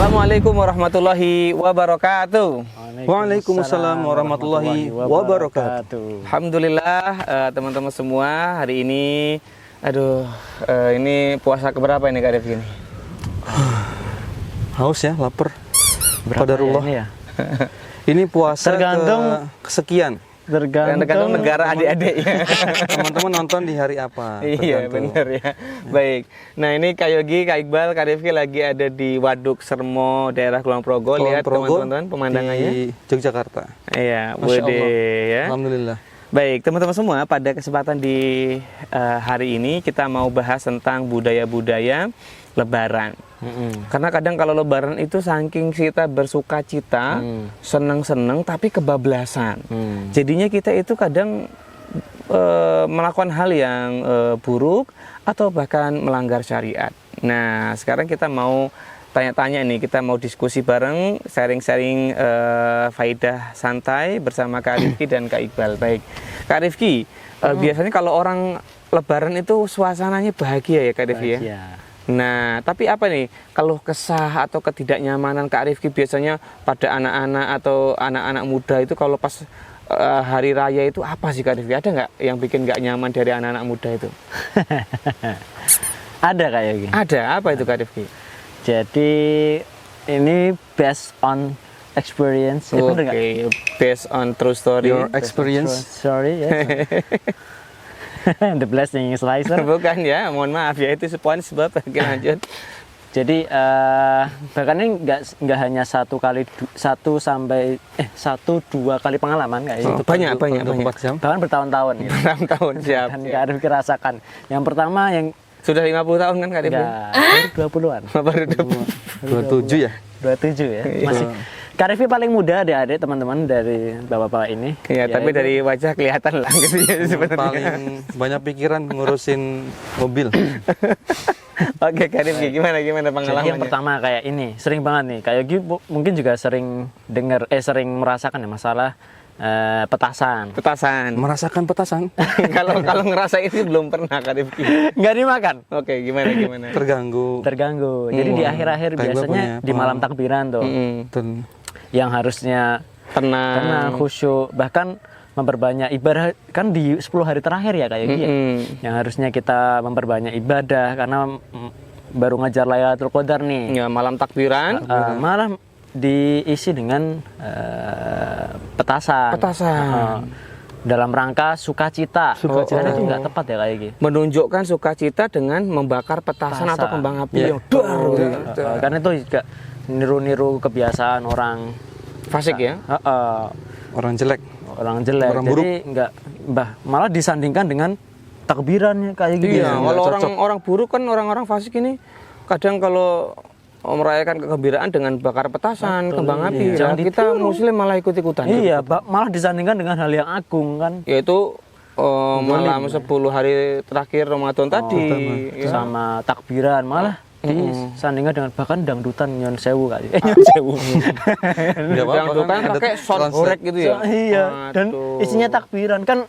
Assalamualaikum warahmatullahi wabarakatuh. Waalaikumsalam warahmatullahi wabarakatuh. Alhamdulillah teman-teman semua, hari ini ini puasa keberapa ini Kak Rifki? Haus ya, lapar. Berapa Qadarullah. ini ya? Ini puasa Tergantung- kesekian. Tergantung negara adik-adiknya. Teman-teman nonton di hari apa? Iya tergantung. benar ya. Baik. Nah ini Kak Yogi, Kak Iqbal, Kak Rifki lagi ada di Waduk Sermo, daerah Kulon Progo. Kulon Lihat Progo teman-teman pemandangannya. di Yogyakarta. Iya, Masya Bude Allah. ya. Alhamdulillah. Baik, teman-teman semua, pada kesempatan di hari ini kita mau bahas tentang budaya-budaya Lebaran. Karena kadang kalau Lebaran itu saking kita bersuka cita, seneng-seneng, tapi kebablasan. Jadinya kita itu kadang melakukan hal yang buruk atau bahkan melanggar syariat. Nah, sekarang kita mau tanya-tanya nih, kita mau diskusi bareng, sharing-sharing faidah santai bersama Kak Rifki dan Kak Iqbal. Baik, Kak Rifki, biasanya kalau orang Lebaran itu suasananya bahagia ya Kak Rifki ya? Bahagia. Nah, tapi apa nih, kalau kesah atau ketidaknyamanan Kak Rifki biasanya pada anak-anak atau anak-anak muda itu kalau pas hari raya itu apa sih Kak Rifki? Ada nggak yang bikin nggak nyaman dari anak-anak muda itu? Ada kayak gini. Ada, apa itu Kak Rifki? Jadi ini based on experience. Bener nggak? Oke, based on true story. Your experience. Sorry ya. The blessing slicer. Bukan ya, mohon maaf ya, itu sebab. Oke, lanjut. Jadi bahkan ini nggak hanya satu dua kali pengalaman kayak gitu. Banyak. 24 jam. Bahkan bertahun-tahun gitu. 6 tahun siap. Kan Kak Rifki rasakan. Yang pertama yang Sudah 50 tahun kan Kak Rifki? enggak 20-an. Baru 27 ya. 27 ya. Masih Kak Rifki paling muda adik-adik teman-teman dari bapak-bapak ini. Iya, Ya, tapi itu. dari wajah kelihatan lah gitu ya sebenarnya. Paling banyak pikiran ngurusin mobil. Oke, Kak Rifki, gimana Jadi pengalamannya? yang pertama kayak ini, sering banget nih. Kayak Yogi mungkin juga sering sering merasakan ya masalah petasan. Petasan. Merasakan petasan. kalau ngerasa itu belum pernah Kak Rifki. Nggak dimakan. Oke, gimana? Terganggu. Jadi di akhir-akhir Kayak gua biasanya punya di malam takbiran tuh, Dan yang harusnya Tenang. khusyuk, bahkan memperbanyak ibadah kan di 10 hari terakhir ya kayak gitu. Yang harusnya kita memperbanyak ibadah karena baru ngajar Lailatul Qadar nih. Ya, malam takbiran. Malah diisi dengan petasan. Dalam rangka sukacita. Karena itu nggak tepat ya kayak gitu. Menunjukkan sukacita dengan membakar petasan atau kembang api yang dar gitu. Karena itu juga niru-niru kebiasaan orang Fasik ya. orang jelek. orang jelek. Orang Jadi nggak malah disandingkan dengan takbirannya kayak gitu. Iya, kalau orang buruk kan orang-orang fasik ini kadang kalau merayakan kegembiraan dengan bakar petasan, kembang api. Jangan Nah, kita muslim malah ikut-ikutan. Iya, malah disandingkan dengan hal yang agung kan. Yaitu malam 10 hari terakhir Ramadan tadi. Ya. Sama takbiran malah disandingkan dengan bahkan dangdutan nyon sewu kali. Nyon sewu. Nggak apa-apa, Dangdutan kan ada pakai sound translate. horek gitu ya. Iya, dan Aduh. isinya takbiran kan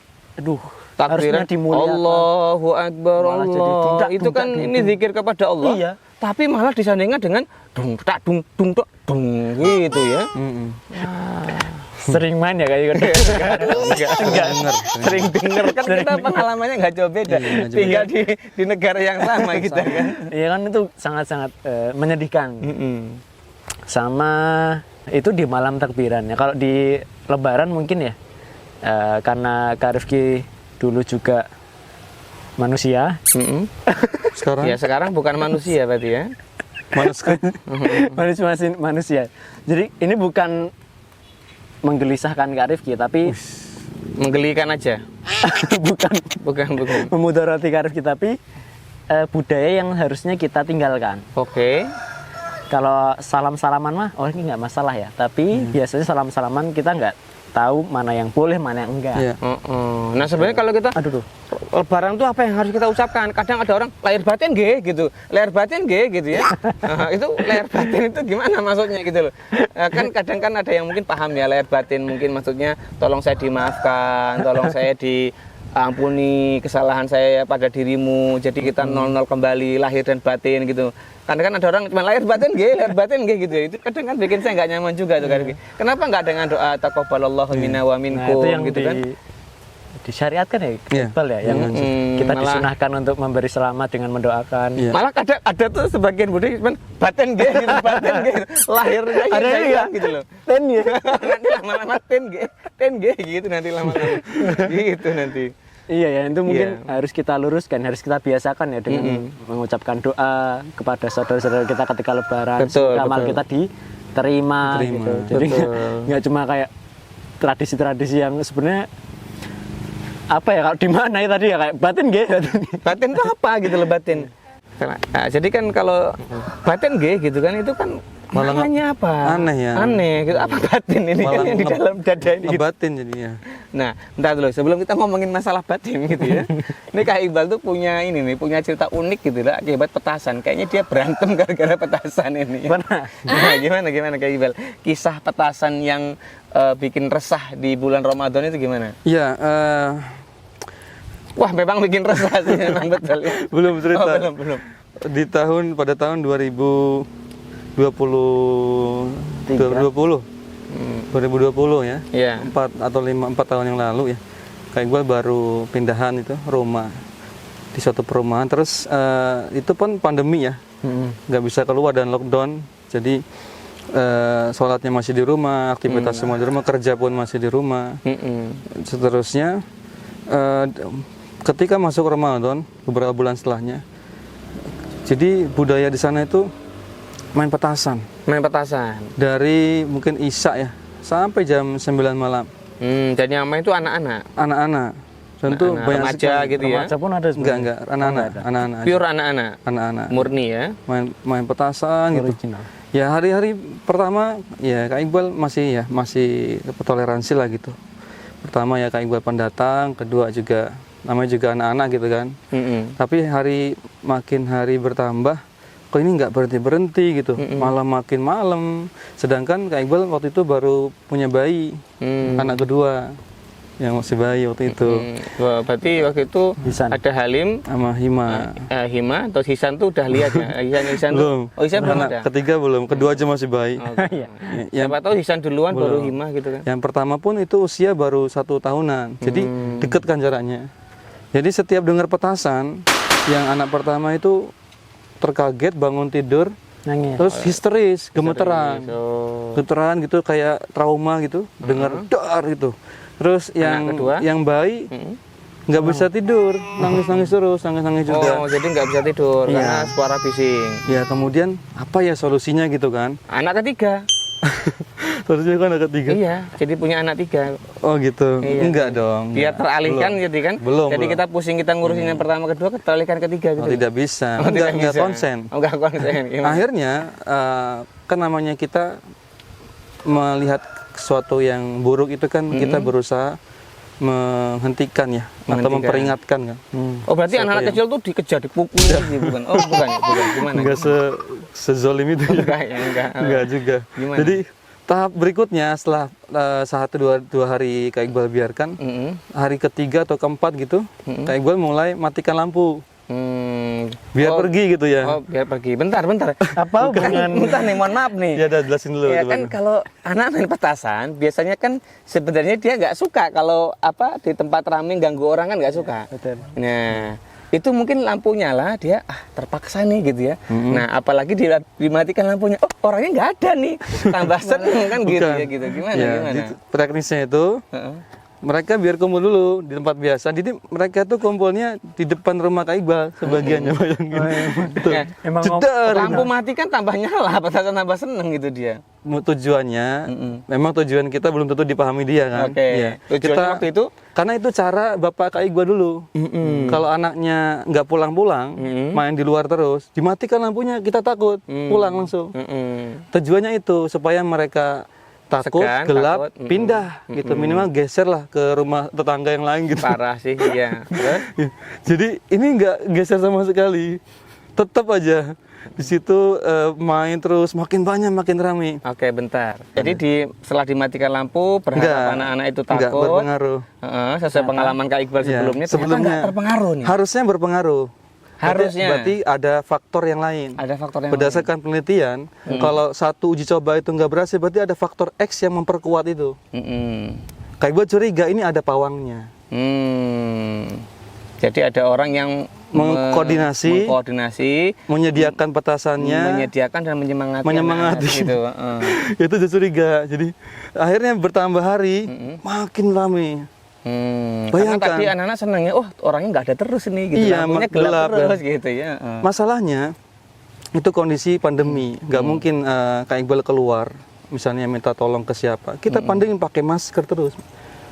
Takbiran harusnya dimuliakan. Allahu Akbar, Malah jadi Allah. dungdak, Itu kan dungdak, ini zikir kepada Allah. Iya. Tapi malah disandingkan dengan dung tak dung dung tok dung gitu ya. Sering main ya kayak gitu. Enggak. Sering denger kan kita pengalamannya nggak jauh beda. Tinggal di negara yang sama kita kan. Iya kan itu sangat-sangat menyedihkan. Sama itu di malam takbiran ya. Kalau di Lebaran mungkin ya karena Kak Rifki dulu juga manusia. Sekarang Ya sekarang bukan manusia berarti ya. manusia. Jadi ini bukan menggelisahkan Kak Rifki tapi Menggelikan aja. bukan Bukan. memudarati Kak Rifki tapi budaya yang harusnya kita tinggalkan. Oke. Kalau salam-salaman mah ini nggak masalah ya. Tapi biasanya salam-salaman kita nggak tahu mana yang boleh, mana yang enggak. Iya. Nah sebenarnya kalau kita Aduh tuh. Lebaran tuh apa yang harus kita ucapkan? Kadang ada orang lahir batin ge gitu, lahir batin ge gitu ya. Itu lahir batin itu gimana maksudnya gitu loh? Kan kadang kan ada yang mungkin paham ya lahir batin mungkin maksudnya tolong saya dimaafkan, tolong saya ampuni kesalahan saya pada dirimu, jadi kita 00 kembali lahir dan batin gitu. Karena kan ada orang cuma lahir batin gitu ya. Itu kadang kan bikin saya nggak nyaman juga tuh kan. Kenapa nggak dengan doa taqabbalallahu minna wa minkum itu yang gitu kan? disyariatkan ya, Iya. Iqbal ya, yang kita malah- disunahkan untuk memberi selamat dengan mendoakan. Iya. Malah ada tuh sebagian budaya cuman batin gitu, lahirnya Ada ya, ya? gitu loh. Ten ya. Nanti lama-lama ten gitu nanti lama-lama gitu nanti. Iya ya, itu mungkin Iya. harus kita luruskan, harus kita biasakan ya dengan mengucapkan doa kepada saudara-saudara kita ketika lebaran, Betul, supaya amal betul. kita diterima gitu. Jadi Betul. nggak cuma kayak tradisi-tradisi yang sebenarnya apa ya, kalau di mana ya tadi ya, kayak batin gitu. Batin itu apa gitu loh batin. Nah, jadi kan kalau batin gitu kan itu kan Malah maknanya apa? aneh ya. Aneh gitu. Apa batin ini Malah yang di dalam dada ini gitu. Ngebatin jadinya. Nah, bentar dulu sebelum kita ngomongin masalah batin gitu ya. Ini Kak Iqbal tuh punya cerita unik gitu lah akibat petasan. Kayaknya dia berantem gara-gara petasan ini. Mana? Nah, gimana Kak Iqbal? Kisah petasan yang bikin resah di bulan Ramadan itu gimana? Iya, Wah, memang bikin resah sih memang betul ya. belum cerita. Oh, belum. Pada tahun 2020 ya. Iya. 4 tahun yang lalu ya. Kayak gue baru pindahan itu rumah di suatu perumahan, terus itu pun pandemi ya. Nggak bisa keluar dan lockdown. Jadi sholatnya masih di rumah, aktivitas semua di rumah, kerja pun masih di rumah. Seterusnya ketika masuk Ramadan beberapa bulan setelahnya, jadi budaya di sana itu main petasan Main petasan. dari mungkin Isya ya sampai jam 9 malam. Dan yang main itu anak-anak. Anak-anak tentu Anak-anak, banyak remaja sekali. gitu ya. Remaja pun ada sebenarnya. Enggak anak-anak aja. Pure anak-anak. Anak-anak Murni ya. main petasan gitu. Original. Ya hari-hari pertama ya Kak Iqbal masih toleransi lah gitu. Pertama ya Kak Iqbal pendatang, kedua juga namanya juga anak-anak gitu kan. Tapi makin hari bertambah, kok ini nggak berhenti gitu, malah makin malam. Sedangkan Kak Iqbal waktu itu baru punya bayi, anak kedua yang masih bayi waktu itu. Wah, berarti waktu itu Hisan. ada Halim, Sama Hima. Hima atau Hisan tuh udah lihat ya? Hisan Belum. tuh. Oh, Hisan belum Anak ada. ketiga belum, kedua aja masih bayi. Oh, Iya. Siapa tahu Hisan duluan baru Hima gitu kan. Yang pertama pun itu usia baru 1 tahunan, jadi deket kan jaraknya. Jadi setiap dengar petasan, yang anak pertama itu terkaget bangun tidur, Nangis. terus histeris, gemeteran, So, gemeteran gitu kayak trauma gitu, dengar dar gitu. Terus kedua? yang bayi nggak bisa tidur, nangis terus, nangis juga. oh, jadi nggak bisa tidur karena suara bising. Ya kemudian apa ya solusinya gitu kan? Anak ketiga. Solusinya kan ada ketiga. Iya, jadi punya anak 3. Oh gitu, Iya. enggak dong. Biar enggak. teralihkan Belum. gitu kan. Belum, Jadi belum. kita pusing kita ngurusin yang pertama kedua, teralihkan ketiga gitu. Oh, tidak bisa, Oh, enggak bisa. konsen. Oh, enggak konsen. Gimana? Akhirnya kan namanya kita melihat sesuatu yang buruk itu kan kita berusaha menghentikan ya atau Menghentikan. memperingatkan kan. Oh, berarti anak-anak kecil tuh dikejar, dipukul gitu bukan? Oh, bukan ya, bukan. Gimana? Enggak sezolim itu ya. Enggak ya, enggak. Enggak juga. Gimana? Jadi tahap berikutnya setelah 1-2 hari Kak Iqbal biarkan, hari ketiga atau keempat gitu, Kak Iqbal mulai matikan lampu. Biar pergi gitu ya. Oh, biar pergi. Bentar. Apa hubungan? Bentar nih, mohon maaf nih. Ya udah jelasin dulu. Ya gimana. kan kalau anak main petasan biasanya kan sebenarnya dia nggak suka kalau di tempat ramai ganggu orang kan nggak suka. Betul. Nah itu mungkin lampu nyala dia terpaksa nih gitu ya. Nah apalagi dimatikan lampunya, oh orangnya nggak ada nih, tambah seneng kan gitu Bukan. ya gitu. Gimana? Ya, teknisnya itu mereka biar kumpul dulu di tempat biasa. Jadi mereka tuh kumpulnya di depan rumah Kak Iqbal sebagiannya bayangin. Tuh. Ya, Emang Jedar. lampu mati kan tambah nyala, petasan tambah seneng gitu dia. Tujuannya, memang tujuan kita belum tentu dipahami dia kan. Oke. Iya. Tujuannya waktu itu? Karena itu cara bapak Kak Iqbal dulu. Kalau anaknya nggak pulang-pulang, main di luar terus, dimatikan lampunya, kita takut, pulang langsung. Tujuannya itu supaya mereka takut, Segan, gelap, takut, pindah gitu. Minimal geser lah ke rumah tetangga yang lain gitu. Parah sih, iya. Terus? Jadi ini nggak geser sama sekali, tetap aja Di situ main terus, makin banyak, makin ramai. Oke, bentar. Jadi setelah dimatikan lampu, berharap Enggak. anak-anak itu Enggak takut. berpengaruh. Sesuai pengalaman Kak Iqbal Ya, sebelumnya, ternyata nggak terpengaruh nih. Harusnya berpengaruh. Harusnya. Berarti ada faktor yang lain. Ada faktor yang Berdasarkan penelitian, kalau satu uji coba itu nggak berhasil, berarti ada faktor X yang memperkuat itu. Kayak gue curiga ini ada pawangnya. Jadi ada orang yang Mengkoordinasi, menyediakan petasannya, menyediakan dan menyemangati. Gitu. Itu udah curiga. Jadi akhirnya bertambah hari, makin ramai. Karena Bayangkan. tadi anak-anak senangnya, oh orangnya nggak ada terus ini, gitu. Iya, Lampunya gelap terus, ya. gitu ya. Masalahnya itu kondisi pandemi, nggak mungkin Kak Iqbal keluar, misalnya minta tolong ke siapa. Kita pandangin pakai masker terus.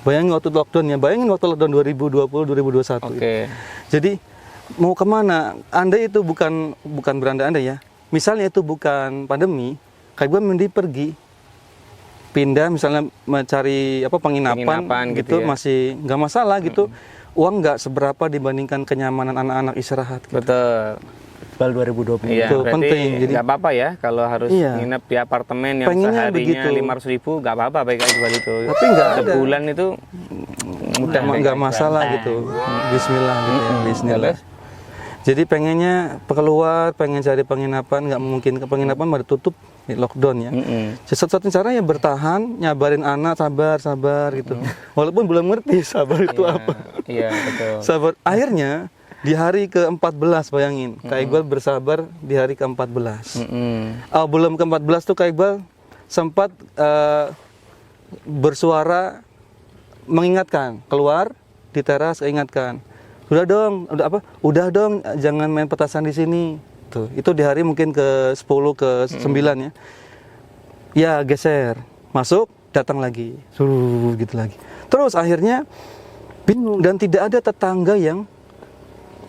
Bayangin waktu lockdownnya, bayangin waktu lockdown 2020-2021. Oke. Jadi mau kemana? Anda itu bukan beranda Anda ya. Misalnya itu bukan pandemi, Kak Iqbal mending pergi, pindah misalnya mencari penginapan gitu ya. Masih nggak masalah gitu. Uang nggak seberapa dibandingkan kenyamanan anak-anak istirahat. Gitu. Betul. Iqbal 2020. Iya, Itu berarti penting. Jadi nggak apa-apa ya kalau harus nginep di apartemen yang Pengennya seharinya begitu. 500.000, nggak apa-apa baik Iqbal itu. Tapi nggak ada. Sebulan itu mudah nggak masalah gitu. Bismillah gitu ya. Bismillah. Jadi pengennya keluar, pengen cari penginapan, nggak mungkin ke penginapan pada tutup lockdown ya. Satu-satunya cara ya bertahan, nyabarin anak, sabar gitu. Walaupun belum ngerti sabar itu apa. Iya, betul. Sabar. Akhirnya di hari ke-14 bayangin, Kak Iqbal bersabar di hari ke-14. Belum ke-14 tuh Kak Iqbal sempat bersuara mengingatkan, keluar di teras ingatkan. Udah dong, jangan main petasan di sini. Tuh, itu di hari mungkin ke-10 ke-9 ya. Ya, geser. Masuk, datang lagi. Suruh gitu lagi. Terus akhirnya bingung dan tidak ada tetangga yang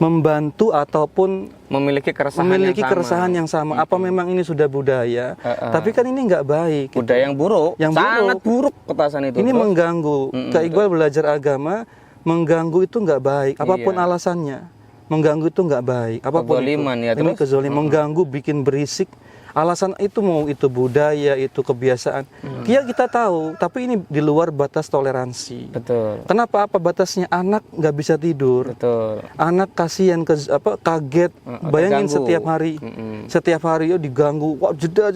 membantu ataupun memiliki keresahan yang sama. Apa memang ini sudah budaya? Tapi kan ini nggak baik. Gitu. Budaya yang buruk. Sangat buruk petasan itu. Ini mengganggu. Kak Iqbal belajar agama, mengganggu itu nggak baik. Apapun alasannya, mengganggu itu nggak baik. Apapun kezoliman, itu. ya, Ini kezoliman, mengganggu, bikin berisik. Alasan itu mau itu budaya, itu kebiasaan. Kita tahu, tapi ini di luar batas toleransi. Betul. Kenapa? Apa batasnya? Anak nggak bisa tidur. Betul. Anak kasihan, kaget. Bayangin terganggu. setiap hari diganggu. Wah, jeda.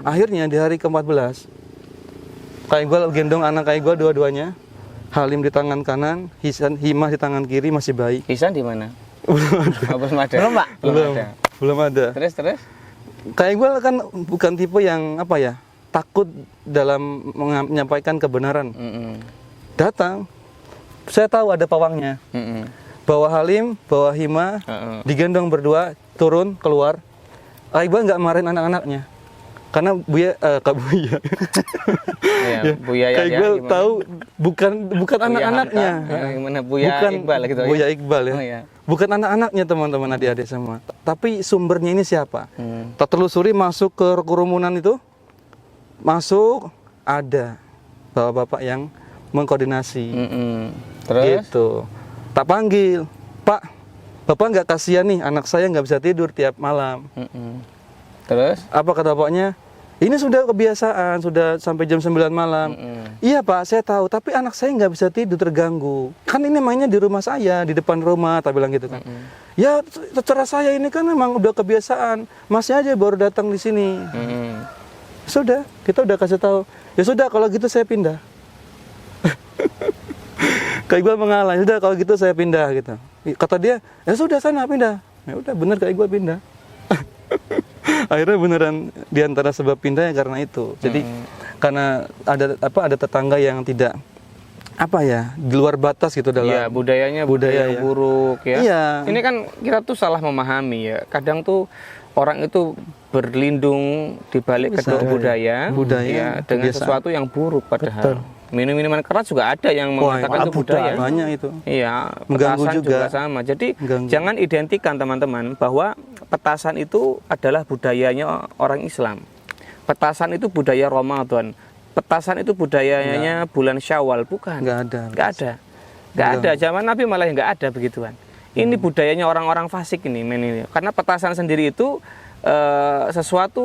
Akhirnya di hari ke-14, Kak Iqbal gendong anak Kak Iqbal dua-duanya. Halim di tangan kanan, Himah di tangan kiri, masih bayi. Hisan di mana? Belum ada. Belum ada. Terus? Kak Iqbal kan bukan tipe yang takut dalam menyampaikan kebenaran. Datang, saya tahu ada pawangnya. Bawa Halim, bawa Hima, digendong berdua, turun keluar. Kak Iqbal nggak marahin anak-anaknya, karena Kak Buya. Buya Kak Iqbal tahu bukan anak-anaknya. Gimana Buya Iqbal gitu ya? Buya Iqbal ya. Oh, iya. Bukan anak-anaknya teman-teman adik-adik semua. Tapi sumbernya ini siapa? Tak telusuri masuk ke kerumunan itu. Masuk ada bapak-bapak yang mengkoordinasi. Terus? Gitu. Tak panggil, Pak, Bapak nggak kasihan nih, anak saya nggak bisa tidur tiap malam. Terus? Apa kata bapaknya? Ini sudah kebiasaan, sudah sampai jam 9 malam. Iya Pak, saya tahu, tapi anak saya nggak bisa tidur, terganggu. Kan ini mainnya di rumah saya, di depan rumah, tak bilang gitu kan. Ya, terserah saya, ini kan memang udah kebiasaan. Masnya aja baru datang di sini. Sudah, kita udah kasih tahu. Ya sudah, kalau gitu saya pindah. Kak Iqbal mengalah, sudah kalau gitu saya pindah gitu. Kata dia, ya sudah sana pindah. Ya udah bener Kak Iqbal pindah. Akhirnya beneran diantara sebab pindahnya karena itu. Jadi karena ada tetangga yang tidak di luar batas gitu dalam budaya yang buruk ya. Iya. Ini kan kita tuh salah memahami ya. Kadang tuh orang itu berlindung di balik kedua budaya ya, dengan kebiasaan. sesuatu yang buruk padahal. Minum-minuman keras juga ada yang mengatakan itu budaya. Banyak itu. Iya, Mengganggu petasan juga. sama. Jadi jangan identikan teman-teman bahwa petasan itu adalah budayanya orang Islam. Petasan itu budaya Ramadan. Petasan itu budayanya bulan Syawal, bukan? Nggak ada. Zaman Nabi malah nggak ada begituan. Ini budayanya orang-orang fasik ini, Karena petasan sendiri itu sesuatu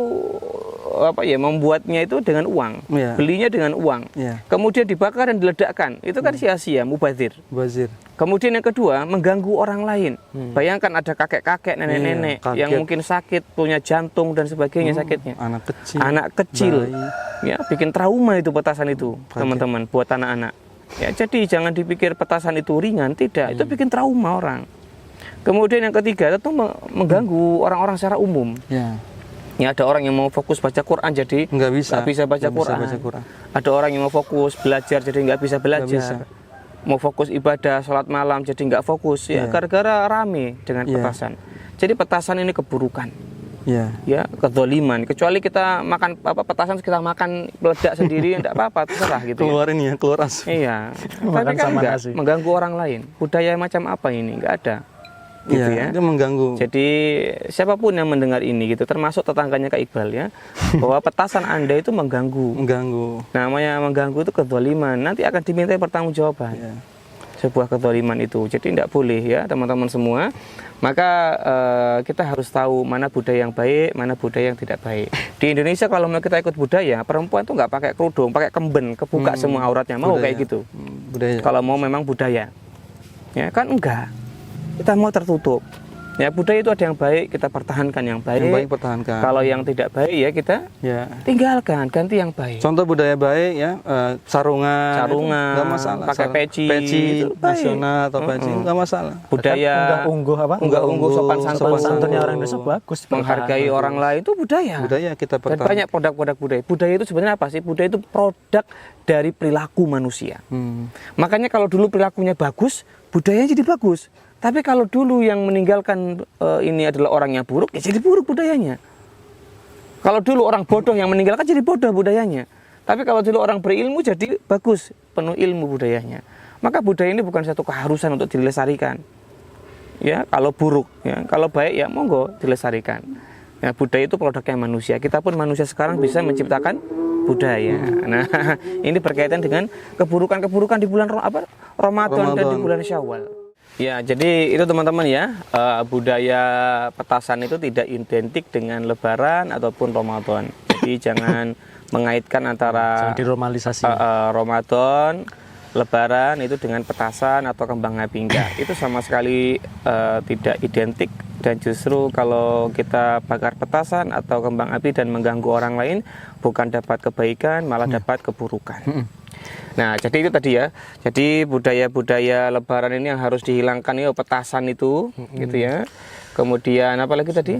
apa ya, membuatnya itu dengan uang, Iya. belinya dengan uang, Iya. kemudian dibakar dan diledakkan, itu kan sia-sia, mubazir. Bazir. Kemudian yang kedua, mengganggu orang lain. Bayangkan ada kakek-kakek, nenek-nenek Iya, yang kaget. mungkin sakit, punya jantung dan sebagainya sakitnya. Anak kecil. Bayi. Ya, bikin trauma itu petasan itu, teman-teman, buat anak-anak. Ya, jadi jangan dipikir petasan itu ringan, tidak, itu bikin trauma orang. Kemudian yang ketiga, itu mengganggu orang-orang secara umum. Ya. Ya, ada orang yang mau fokus baca Quran jadi Nggak bisa baca Nggak Quran. baca Quran. Ada orang yang mau fokus belajar jadi nggak bisa belajar. bisa. Mau fokus ibadah, sholat malam jadi nggak fokus. Ya, Iya. gara-gara rame dengan Iya. petasan. Jadi petasan ini keburukan. Ya. Ya, kezaliman. Kecuali kita makan petasan, kita makan meledak sendiri, tidak apa-apa, terserah gitu. Ya. Keluarin ya, keluar asap. Iya. Makan Tapi kan sama enggak, nasi. mengganggu orang lain. Budaya macam apa ini? Enggak ada. Gitu ya. Itu mengganggu. Jadi siapapun yang mendengar ini gitu, termasuk tetangganya Kak Iqbal ya, bahwa petasan Anda itu mengganggu. Mengganggu. Namanya mengganggu itu kezaliman. Nanti akan dimintai pertanggungjawaban. Ya. Sebuah kezaliman itu. Jadi tidak boleh ya teman-teman semua. Maka kita harus tahu mana budaya yang baik, mana budaya yang tidak baik. Di Indonesia kalau mau kita ikut budaya, perempuan tuh nggak pakai kerudung, pakai kemben, kebuka semua auratnya. Mau Budaya. kayak gitu. Budaya. Kalau mau memang budaya. Ya kan enggak. Kita mau tertutup. Ya, budaya itu ada yang baik, kita pertahankan yang baik. Yang baik pertahankan. Kalau yang tidak baik ya kita Ya. tinggalkan, ganti yang baik. Contoh budaya baik ya, sarungan. Sarungan, Nggak masalah. pakai peci, Peci itu baik. nasional atau peci nggak masalah. Budaya Unggah-ungguh apa? unggah-ungguh, sopan santun, Santunnya orang Indonesia bagus. menghargai orang lain itu budaya. Budaya kita Dan pertahankan. banyak produk-produk budaya. Budaya itu sebenarnya apa sih? Budaya itu produk dari perilaku manusia. Makanya kalau dulu perilakunya bagus, budayanya jadi bagus. Tapi kalau dulu yang meninggalkan ini adalah orang yang buruk, ya jadi buruk budayanya. Kalau dulu orang bodoh yang meninggalkan, jadi bodoh budayanya. Tapi kalau dulu orang berilmu, jadi bagus, penuh ilmu budayanya. Maka budaya ini bukan satu keharusan untuk dilestarikan. Ya, kalau buruk, ya, kalau baik ya monggo dilestarikan. Ya, budaya itu produknya manusia. Kita pun manusia sekarang bisa menciptakan budaya. Nah, ini berkaitan dengan keburukan-keburukan di bulan Ramadan dan di bulan Syawal. Ya, jadi itu teman-teman ya, budaya petasan itu tidak identik dengan Lebaran ataupun Ramadan. Jadi jangan mengaitkan antara Jangan dinormalisasi. Ramadan, Lebaran itu dengan petasan atau kembang api, enggak. Itu sama sekali tidak identik, dan justru kalau kita bakar petasan atau kembang api dan mengganggu orang lain, bukan dapat kebaikan, malah dapat keburukan. Nah, jadi itu tadi ya. Jadi budaya-budaya Lebaran ini yang harus dihilangkan ya, petasan itu, gitu ya. Kemudian apa lagi tadi?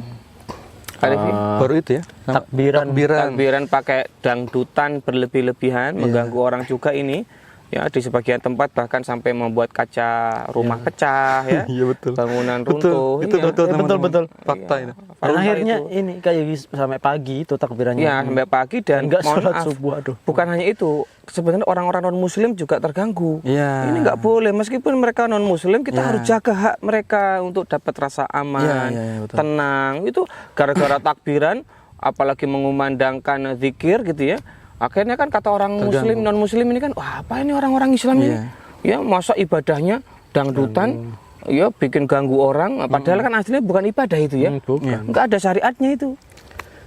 Arifin? Baru itu ya. Takbiran pakai dangdutan berlebih-lebihan, mengganggu orang juga ini. Ya, di sebagian tempat bahkan sampai membuat kaca rumah pecah ya. Iya, betul. Bangunan runtuh. Itu Iya. betul, teman-teman. betul. Fakta itu. Dan Fakta akhirnya itu. ini kayak sampai pagi itu takbirannya. Ya, sampai pagi dan enggak mohon sholat maaf, subuh, aduh. bukan hanya itu, sebenarnya orang-orang non muslim juga terganggu. Iya. Ini nggak boleh, meskipun mereka non muslim, kita Ya. harus jaga hak mereka untuk dapat rasa aman, Ya, betul. tenang. Itu gara-gara takbiran, apalagi mengumandangkan zikir gitu ya. Akhirnya kan kata orang muslim, non muslim ini kan, wah apa ini orang-orang Islam ini? Ya, masa ibadahnya dangdutan, ya bikin ganggu orang. Padahal kan aslinya bukan ibadah itu ya. Bukan. Nggak ada syariatnya itu.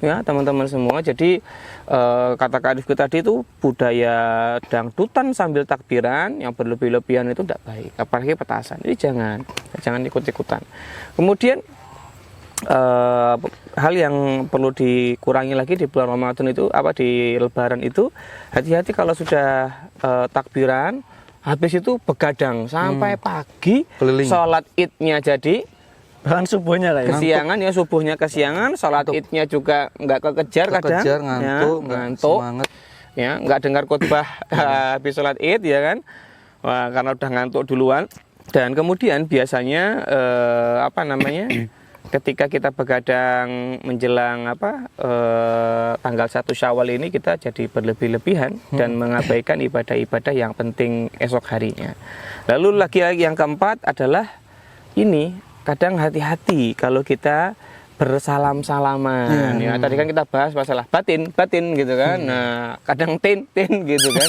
Ya, teman-teman semua. Jadi kata Kak Rifki tadi itu budaya dangdutan sambil takbiran yang berlebih-lebihan itu tidak baik. Apalagi petasan. Jadi jangan ikut-ikutan. Kemudian hal yang perlu dikurangi lagi di bulan Ramadan itu di Lebaran itu, hati-hati kalau sudah takbiran, habis itu begadang sampai pagi, Keliling. sholat idnya jadi Bahkan subuhnya lah ya. kesiangan ya, subuhnya kesiangan, sholat idnya juga nggak kekejar kadang, Kekejar, ngantuk, ya, nggak ngantuk, semangat. ya nggak dengar khutbah habis sholat id ya kan, wah karena udah ngantuk duluan. Dan kemudian biasanya ketika kita begadang menjelang tanggal 1 Syawal ini, kita jadi berlebih-lebihan dan mengabaikan ibadah-ibadah yang penting esok harinya. Lalu lagi yang keempat adalah ini, kadang hati-hati kalau kita bersalam-salaman. Ya, tadi kan kita bahas masalah batin gitu kan. Nah, kadang tin gitu kan.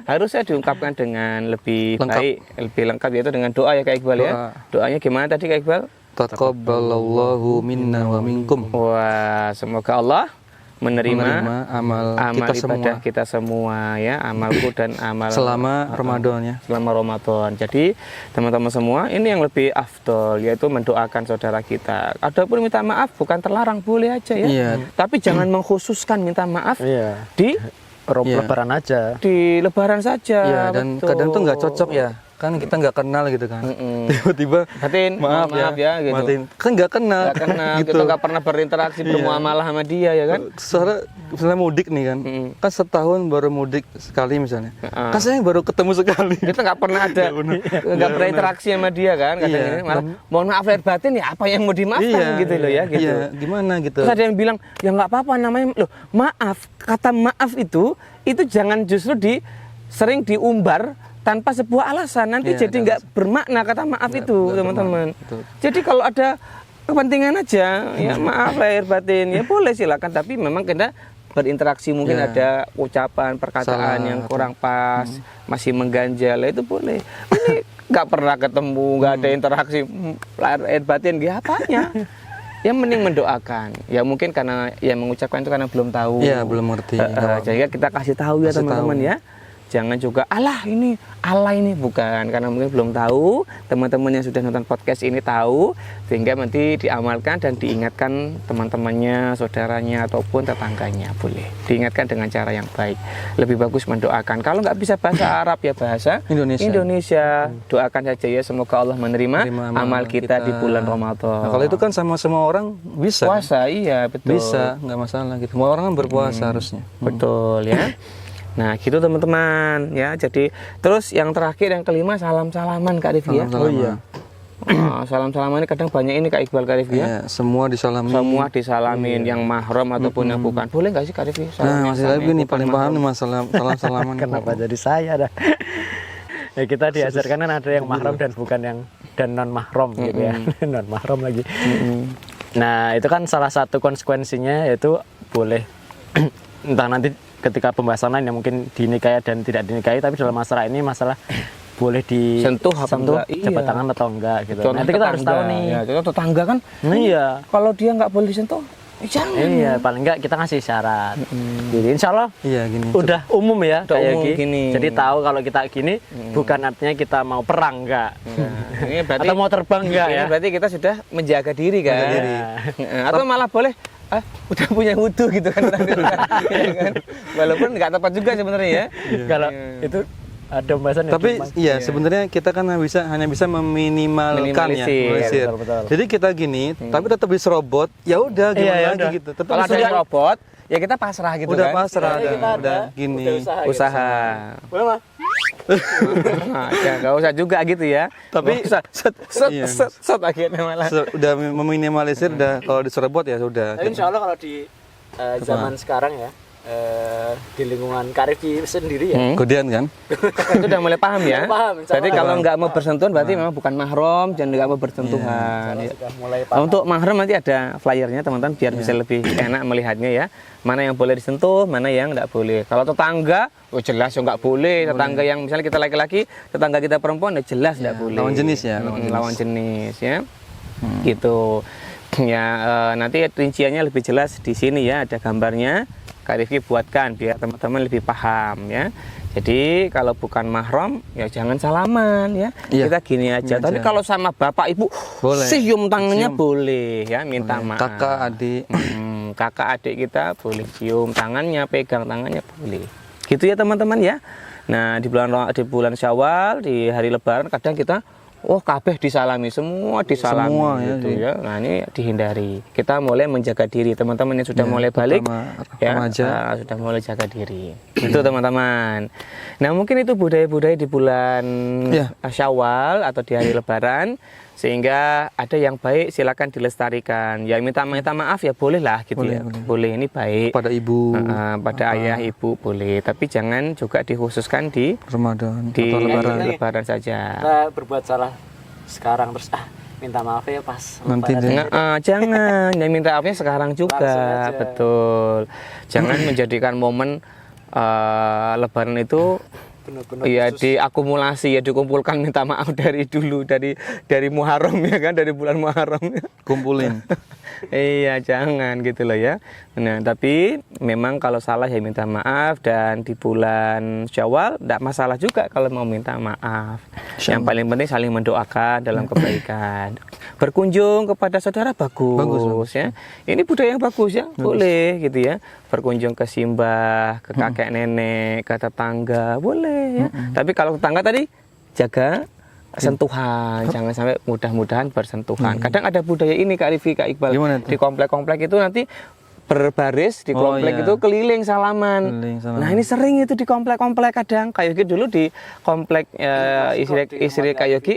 Harusnya diungkapkan dengan lebih Lengkap. baik, lebih lengkap, yaitu dengan doa ya Kak Iqbal ya. Doa. Doanya gimana tadi Kak Iqbal? Taqabbalallahu minna wa minkum. Wah, semoga Allah menerima amal amal kita ibadah semua kita semua ya, amalku dan amal selama Ramadan ya. selama Ramadan. Jadi teman-teman semua, ini yang lebih afdol yaitu mendoakan saudara kita. Adapun minta maaf bukan terlarang, boleh aja ya. Iya. Tapi jangan mengkhususkan minta maaf Iya. di Iya. Lebaran aja. di Lebaran saja. Iya, dan betul. kadang tuh nggak cocok ya. Kan kita nggak kenal gitu kan. Tiba-tiba Batin, maaf ya gitu. Matiin. Kan nggak kenal. Nggak kenal, gitu. kita nggak pernah berinteraksi bermuamalah sama dia ya kan. Soalnya misalnya mudik nih kan, kan setahun baru mudik sekali misalnya. Kan saya baru ketemu sekali. Kita nggak pernah ada, nggak pernah interaksi sama dia kan. Kadang Iya. ini malah mohon maaf lahir batin ya, apa yang mau dimaafkan gitu loh ya gitu. Iya, gimana gitu. Terus ada yang bilang ya nggak apa-apa namanya loh maaf, kata maaf itu jangan justru sering diumbar tanpa sebuah alasan, nanti Iya, jadi nggak bermakna kata maaf itu nggak teman-teman. bermakna, betul. Jadi kalau ada kepentingan aja ya maaf lahir batin ya boleh silakan, tapi memang kita berinteraksi mungkin Ya. ada ucapan perkataan Salah, yang kurang pas, masih mengganjal, itu boleh. Ini nggak pernah ketemu, nggak ada interaksi lahir batin, gak apanya. Yang mending mendoakan. Ya mungkin karena yang mengucapkan itu karena belum tahu. Iya, belum ngerti. Jadi kita kasih tahu ya Kasih teman-teman tahu. ya. Jangan juga Allah ini bukan, karena mungkin belum tahu. Teman-teman yang sudah nonton podcast ini tahu, sehingga nanti diamalkan dan diingatkan teman-temannya, saudaranya ataupun tetangganya, boleh diingatkan dengan cara yang baik. Lebih bagus mendoakan. Kalau nggak bisa bahasa Arab ya bahasa Indonesia. Doakan saja ya, semoga Allah menerima amal kita di bulan Ramadan. Nah, kalau itu kan sama semua orang bisa. Puasa, iya betul. Bisa, nggak masalah gitu. Semua orang kan berpuasa harusnya. Betul ya. Nah gitu teman-teman ya. Jadi terus yang terakhir yang kelima salam-salaman Kak Rifki ya. Salam-salaman. Oh iya. Salam-salaman ini kadang banyak ini Kak Iqbal, Kak Rifki ya. Iya, semua disalamin. Semua disalamin, yang mahram ataupun yang bukan. Boleh nggak sih Kak Rifki? Nah, masih lagi nih paling paham nih masalah salam-salaman. Kenapa jadi saya dah? Ya kita diajarkan kan ada yang mahram dan bukan yang dan non mahram gitu ya. Non mahram lagi. Nah, itu kan salah satu konsekuensinya yaitu boleh entah nanti ketika pembahasan lain yang mungkin dinikahi dan tidak dinikahi, tapi dalam masalah ini masalah boleh Sentuh apa enggak? jabat Iya. tangan atau enggak gitu. Contoh Nanti kita harus tahu tetangga. nih. Ya, contoh tetangga kan. Iya. Kalau dia nggak boleh disentuh, jangan. Iya, paling enggak kita ngasih syarat. Jadi insya Allah Iya, gini. udah umum ya Udah kayak umum gini. Jadi tahu kalau kita gini bukan artinya kita mau perang enggak. Ini berarti Atau mau terbang enggak ini ya. berarti kita sudah menjaga diri kan. Menjaga diri. Atau malah boleh udah punya wudu gitu kan. Ya kan? Walaupun nggak tepat juga sebenarnya ya. Kalau itu ada pembahasan yang Tapi cuma- iya, sebenarnya kita kan hanya bisa meminimalkan ya, Minimalisir. minimalisir. Betul. Jadi kita gini, tapi tetap diserobot. Ya udah gimana Iya, ya lagi udah. gitu. Tetap Kalau ada yang robot, ya kita pasrah gitu udah kan. pasrah, Kita ada, udah gini. udah Usaha. Boleh mah? Ya nggak usah juga gitu ya. Tapi- Nggak usah Iya. set akhirnya malah. Udah meminimalisir, udah kalau diserobot ya sudah. Tapi insya Allah kalau di zaman sekarang ya, di lingkungan Karifi sendiri ya, Kemudian kan? Itu udah mulai paham ya. Paham, insya Berarti Allah. kalau nggak mau bersentuhan berarti memang bukan mahram dan nggak mau bersentuhan. Ya. sudah mulai Nah, untuk mahram nanti ada flyernya teman-teman biar bisa lebih enak melihatnya ya. Mana yang boleh disentuh, mana yang nggak boleh. Kalau tetangga, oh jelas ya nggak boleh. Tetangga yang misalnya kita laki-laki, tetangga kita perempuan, ya jelas nggak boleh. lawan jenis ya, Lawan jenis ya. Gitu. Ya nanti rinciannya lebih jelas di sini ya, ada gambarnya. Kak Rifki buatkan biar teman-teman lebih paham ya. Jadi kalau bukan mahram ya jangan salaman ya. Iya. Kita gini aja. Tapi kalau sama bapak ibu Boleh. cium tangannya boleh ya, minta maaf. Kakak, adik. Kakak adik kita boleh cium tangannya, pegang tangannya boleh. Gitu ya teman-teman ya. Nah, di bulan Syawal, di hari Lebaran kadang kita kabeh disalami, semua disalami Semua, ya, gitu ya. Nah, ini dihindari. Kita mulai menjaga diri. Teman-teman yang sudah mulai balik ya, remaja. sudah mulai jaga diri. Itu teman-teman. Nah, mungkin itu budaya-budaya di bulan Syawal atau di hari Lebaran, sehingga ada yang baik silakan dilestarikan. Ya minta maaf ya boleh lah gitu ya. Boleh, ini baik. Pada ibu, Pada ayah ibu boleh, tapi jangan juga dikhususkan di Ramadan di atau Lebaran. Lebaran saja. kita berbuat salah sekarang terus minta maaf ya pas Nanti Lebaran. deh. Jangan, yang minta maafnya sekarang juga, Langsung aja. betul. Jangan menjadikan momen Lebaran itu benar-benar Iya, khusus. diakumulasi ya, dikumpulkan minta maaf dari dulu, dari Muharram ya kan, dari bulan Muharram. Kumpulin. Iya, jangan gitu loh ya. Nah, tapi memang kalau salah ya minta maaf, dan di bulan Syawal enggak masalah juga kalau mau minta maaf. Yang paling penting saling mendoakan dalam kebaikan. Berkunjung kepada saudara bagus ya. Ini budaya yang bagus ya, boleh gitu ya. Berkunjung ke simbah, ke kakek nenek, ke tetangga, boleh ya. Tapi kalau tetangga tadi jaga sentuhan, jangan sampai mudah-mudahan bersentuhan. Kadang ada budaya ini Kak Rifki, Kak Iqbal, Gimana tuh? di komplek-komplek itu nanti berbaris di komplek iya. itu keliling salaman. Keliling salaman. Nah ini sering itu di komplek-komplek kadang. Kak Yogi dulu di komplek istri Kak Yogi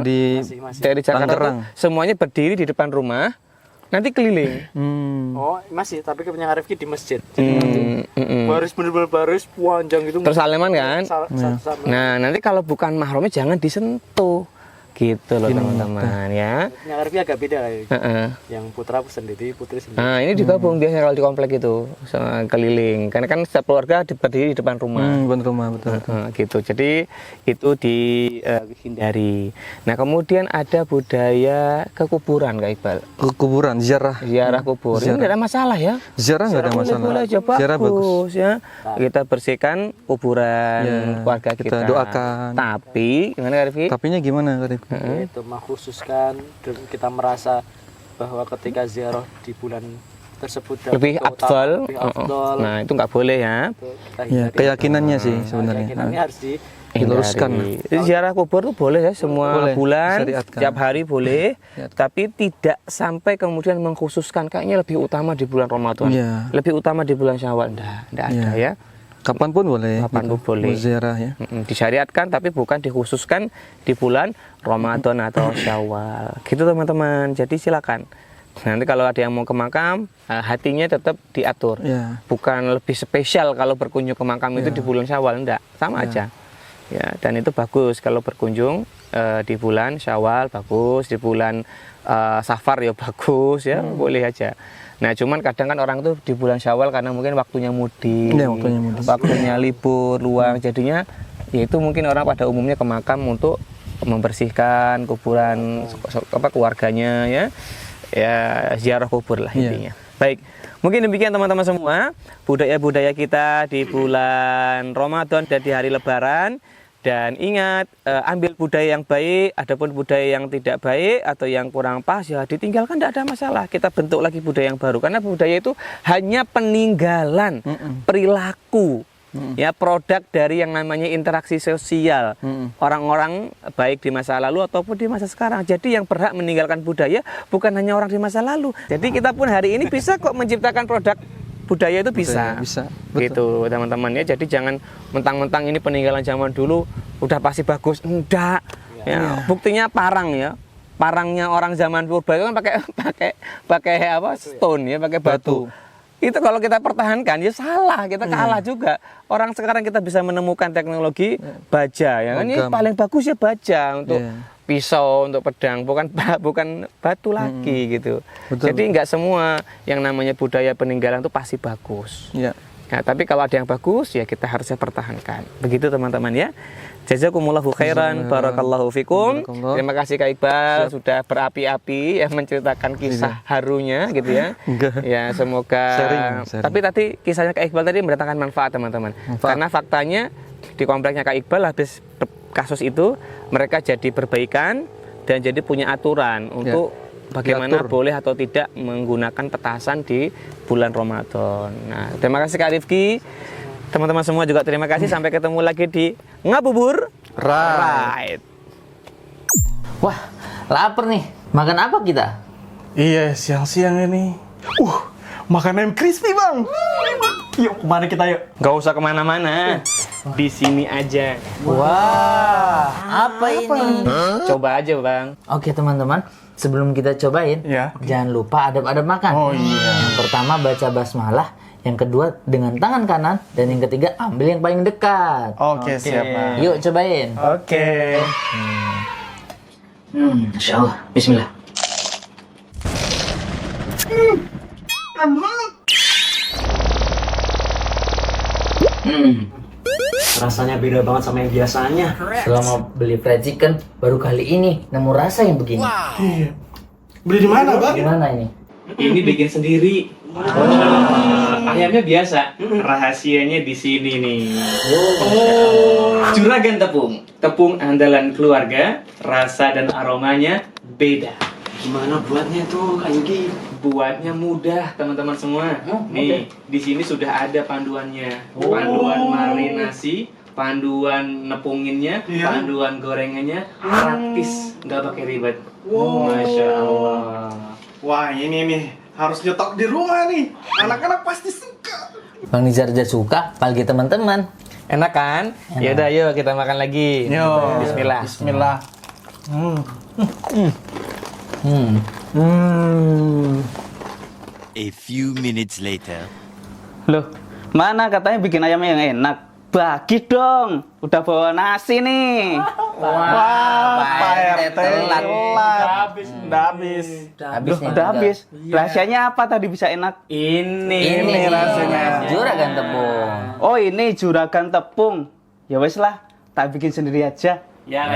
Di Masih. dari Jakarta Tangerang. tuh, semuanya berdiri di depan rumah, nanti keliling. Oh, masih, tapi kepunyaan Rifki di masjid. Jadi nanti baris bener-bener baris panjang gitu. Terus salaman kan? Sama. Nah nanti kalau bukan mahramnya jangan disentuh, gitu loh teman-teman ya. Kepunyaan Rifki agak beda kayak. Heeh. Yang putra sendiri, putri sendiri. Nah ini digabung biasanya kalau di komplek itu sama keliling, karena kan setiap keluarga berdiri di depan rumah. Bukan rumah, betul. Gitu, jadi itu dihindari. Nah kemudian ada budaya ke kuburan Kak Iqbal, Ke kuburan, ziarah. ziarah kubur. Ini tidak ada masalah ya. Ziarah nggak ada masalah. Boleh aja, Ziarah bagus. bagus ya. Kita bersihkan kuburan Ya, keluarga kita kita. doakan. Tapi gimana Kak Rifki? Tapinya gimana, Karif? Itu mengkhususkan dan kita merasa bahwa ketika ziarah di bulan tersebut dan Lebih itu utama, afdol. lebih afdol, Nah itu nggak boleh ya. itu kita Ya, hindari. keyakinannya sih sebenarnya. Keyakinannya harus Diluruskan. Hindari. Jadi ziarah kubur tuh boleh ya, semua Boleh, bulan, syariatkan. tiap hari boleh, tapi tidak sampai kemudian mengkhususkan kayaknya lebih utama di bulan Ramadan, Iya. lebih utama di bulan Syawal, enggak ada ya. Kapanpun boleh. Kapanpun boleh. Mau ziarah ya. Disyariatkan tapi bukan dikhususkan di bulan Ramadan atau Syawal. Gitu teman-teman. Jadi silakan. Nanti kalau ada yang mau ke makam, hatinya tetap diatur. Ya. Bukan lebih spesial kalau berkunjung ke makam itu di bulan Syawal, enggak, sama aja. Ya, dan itu bagus kalau berkunjung di bulan Syawal, bagus, di bulan Safar ya bagus ya, boleh aja. Nah, cuman kadang kan orang tuh di bulan Syawal karena mungkin waktunya mudik, Ya, waktunya mudik. waktunya libur luang, jadinya ya itu mungkin orang pada umumnya ke makam untuk membersihkan kuburan keluarganya ya. Ya ziarah kubur lah intinya. Baik, mungkin demikian teman-teman semua budaya-budaya kita di bulan Ramadan dan di hari Lebaran. Dan ingat, ambil budaya yang baik, adapun budaya yang tidak baik atau yang kurang pas ya ditinggalkan, tidak ada masalah. Kita bentuk lagi budaya yang baru, karena budaya itu hanya peninggalan perilaku. Ya, produk dari yang namanya interaksi sosial orang-orang baik di masa lalu ataupun di masa sekarang. Jadi yang berhak meninggalkan budaya bukan hanya orang di masa lalu. Jadi kita pun hari ini bisa kok menciptakan produk budaya itu bisa. Bisa. Gitu teman-teman ya. Jadi jangan mentang-mentang ini peninggalan zaman dulu udah pasti bagus. Enggak. Ya, buktinya parang ya. Parangnya orang zaman purba itu kan pakai apa? Stone ya, pakai batu. Itu kalau kita pertahankan ya salah, kita kalah juga. Orang sekarang kita bisa menemukan teknologi baja ya kan, ini paling bagus ya baja untuk pisau, untuk pedang, bukan batu lagi gitu. Betul. Jadi nggak semua yang namanya budaya peninggalan itu pasti bagus. Ya. Ya, tapi kalau ada yang bagus ya kita harusnya pertahankan. Begitu teman-teman ya. Jazakumullahu khairan, barakallahu fikum. Terima kasih Kak Iqbal sudah berapi-api ya menceritakan kisah harunya gitu ya. Ya semoga. Sharing. Tapi tadi kisahnya Kak Iqbal tadi mendatangkan manfaat teman-teman. Karena faktanya di kompleknya Kak Iqbal habis kasus itu mereka jadi perbaikan dan jadi punya aturan untuk bagaimana boleh atau tidak menggunakan petasan di bulan Ramadan. Nah, terima kasih Kak Rifki. Teman-teman semua juga terima kasih. Sampai ketemu lagi di Ngabubur Right. Wah, lapar nih. Makan apa kita? Iya, siang-siang ini. Makan ayam crispy, Bang. Yuk, kemana kita yuk? Gak usah kemana-mana. Di sini aja. Wah, apa ini? Coba aja, Bang. Oke, teman-teman. Sebelum kita cobain, Ya. jangan lupa adab-adab makan. Oh, iya. Yang pertama baca basmalah, yang kedua dengan tangan kanan, dan yang ketiga ambil yang paling dekat. Oke, siap, Bang. Yuk cobain. Oke. Insya Allah. Bismillah. rasanya beda banget sama yang biasanya. Selama beli fried chicken, baru kali ini nemu rasa yang begini. Iya. Beli di mana, Bang? Gimana ini? Ini bikin sendiri. Ayamnya biasa. Rahasianya di sini nih. Juragan tepung. Tepung andalan keluarga. Rasa dan aromanya beda. Gimana buatnya tuh, Kak Yugi? Buatnya mudah, teman-teman semua. Nih, di sini sudah ada panduannya. Panduan marinasi, panduan nepunginnya, panduan gorengannya, praktis, nggak pakai ribet. Masya Allah. Wah, ini nih harus nyetok di rumah nih. Anak-anak pasti suka. Bang Nizar aja suka, apalagi teman-teman. Enak kan? Yaudah, yuk kita makan lagi. Yo. Bismillah. Bismillah. A few minutes later. Loh, mana katanya bikin ayam yang enak? Bagi dong, udah bawa nasi nih. Pak RT telat. Habis, udah habis. Habis nih, Udah habis. Rahasianya apa tadi bisa enak? Ini rasanya. juragan tepung. Oh ini juragan tepung. Ya wes lah, tak bikin sendiri aja. Ya.